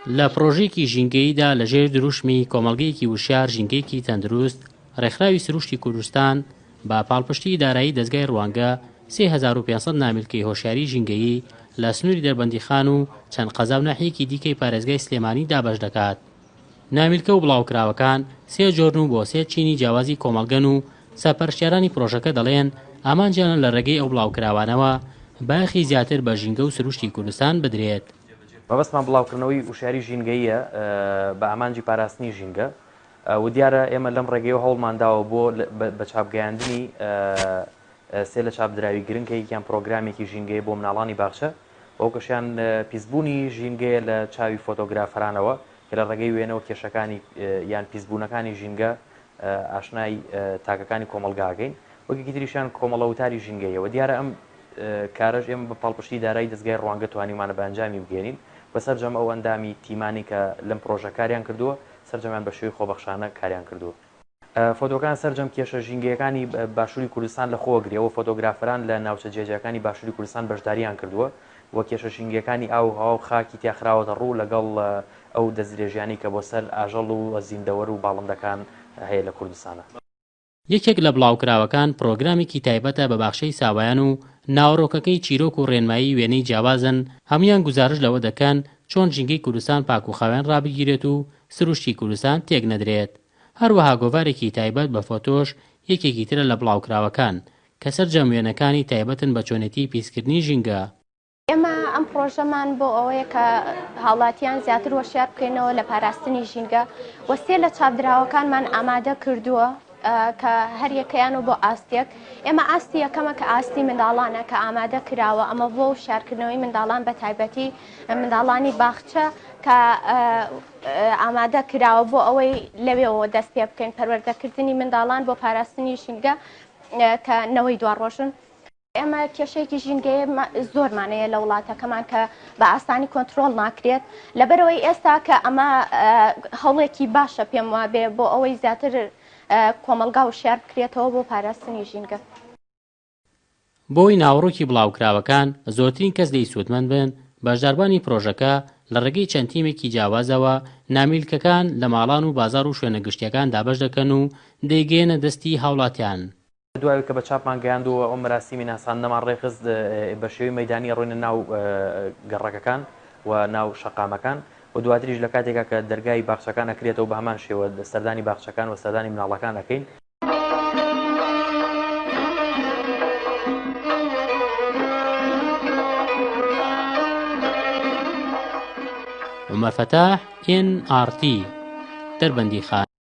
لە پرۆژێکی ژینگەییدا لەژێر دروشمی کۆمەڵگەیەکی وشار ژینگەیەکی تەندروست ڕێکخراوی سروشتی کوردستان با پاڵپشتی دارایی دەستگای ڕوانگە 3500 نامیلکەی هۆشیاری ژینگەیی لە سنووری دەربەندیخان و چەند قەزا و ناحیەکی دیکەی پارێزگای سلێمانی دابەش دەکات. نامیلکە و بڵاوکراوەکان 3 جۆرن بۆ 3 چینی جیاوازی کۆمەڵگەن و سەرپەرشتیارانی پرۆژەکە دەڵێن ئامانجیان لە ڕێگەی ئەو بڵاوکراوانەوە باخی زیاتر بە ژینگە و سروشتی کوردستان بدرێت. مەبەستمان بڵاوکردنەوەی وشاری ژینگەییە بە ئامانجی پاراستنی ژینگە و دیارە ئێمە لەم ڕێگەیەوە هەوڵمانداوە بۆ بە چاپگەیاندنی سێ لە چاپدراوی گرنگکەیەکیان پرۆگرامێکی ژینگەیە بۆ مناڵانی باخچە ئەو کەشیان پیسبوونی ژینگەیە لە چاوی فۆتۆگرافەرانەوە کە لە ڕێگەی وێنەوە کێشەکانی یان پیسبوونەکانی ژینگە ئاشنای تاکەکانی کۆمەلگاگەین وەکێکی تریشیان کۆمەڵەوتاری ژینگەیەوە دیارە ئەم کارەش ئێمە بە پاڵپشتی دارایی دەستگای ڕوانگە توانیمانە بە ئەنجامی بگەێنین بە سەررجەم ئەو ئەندامی تیمانی کە لەم پرۆژە کاریان کردووە سەررجەمان بە شێوی خۆبەخشانە کاریان کردووە. فۆتۆکان سەررجەم کێشە ژینگەیەکانی باشووری کوردستان لە خۆگرەوە فۆتۆگرافەران لە ناوچە جێجەکانی باشووری کوردستان بەشداریان کردووە وە کێشە ژینگەکانی ئاو هاو خاکی تیاخراوەتە ڕوو لەگەڵ ئەو دەستدرێژیانی کە بۆ سەر ئاژەڵ و زیندەوەر و باڵندەکان هەیە لە کوردستانە. یەکێک لە بڵاوکراوەکان پرۆگرامێکی تایبەتە بە باخشەی ساوایان و ناوەڕۆکەکەی چیرۆک و ڕێنمایی وێنەی جیاوازن هەمویان گزارش لەوە دەکەن چۆن ژینگەی کوردستان پاک و خاوێن ڕابگیرێت و سروشتی کوردستان تێک نەدرێت. هەروەها گۆڤارێکی تایبەت بە فۆتۆش یەکێکی ترە لە بڵاوکراوەکان کە سەررجەم وێنەکانی تایبەتن بە چۆنێتی پیسکردنی ژینگە. ئێمە ئەم پرۆژەمان بۆ ئەوەیە کە هاوڵاتیان زیاتر وەشیار بکەینەوە لە پاراستنی ژینگە وەسێ لە چاپدراوەکانمان ئامادە کردووە کە هەر یەکەیان و بۆ ئاستێک ئێمە ئاستی یەکەمە کە ئاستی منداڵانە کە ئامادە کراوە ئەمە بۆ شارکردنەوەی منداڵان بە تایبەتی منداڵانی باخچە کە ئامادە کراوە بۆ ئەوەی لەوێەوە دەست پێ بکەین پەروەردەکردنی منداڵان بۆ پاراستنی ژینگە کە نەوەی دوڕۆژن. ئێمە کێشەیەکی ژینگەیە زۆرمانەیە لە وڵاتەکەمان کە بە ئاسانی کۆنتترۆل ناکرێت لەبەرەوەی ئێستا کە ئەمە هەوڵێکی باشە پێم وابێ بۆ ئەوەی زیاتر کۆمەلگا و شار بکرێتەوە بۆ پاراستنی ژینگە. بۆی ناوڕۆکی بڵاوکراوەکان زۆرترین کەس دەی سوودمەند بن بەشداربانی پرۆژەکە لە ڕێگەی چەند تیمێکی جیاوازەوە نامیلکەکان لە ماڵان و بازار و شوێنە گشتیەکان دابەش دەکەن و دەیگەێنە دەستی هاوڵاتیان. دوای کە بە چاپمان گەیاندووە ئەو مەراسیمی ناساندنەمان ڕێخست بە شێوەی مەیدانی ڕۆینە ناو گەڕەکەکان و ناو شەقامەکان و دواتریش لە کاتێکا کە دەرگای باخچەکان ئەکرێتەوە بە هەمان شێوە سەردانی باخچەکان و سەردانی مناڵەکان ئەەکەین. عومەر فەتاح NRT دەربەندیخان.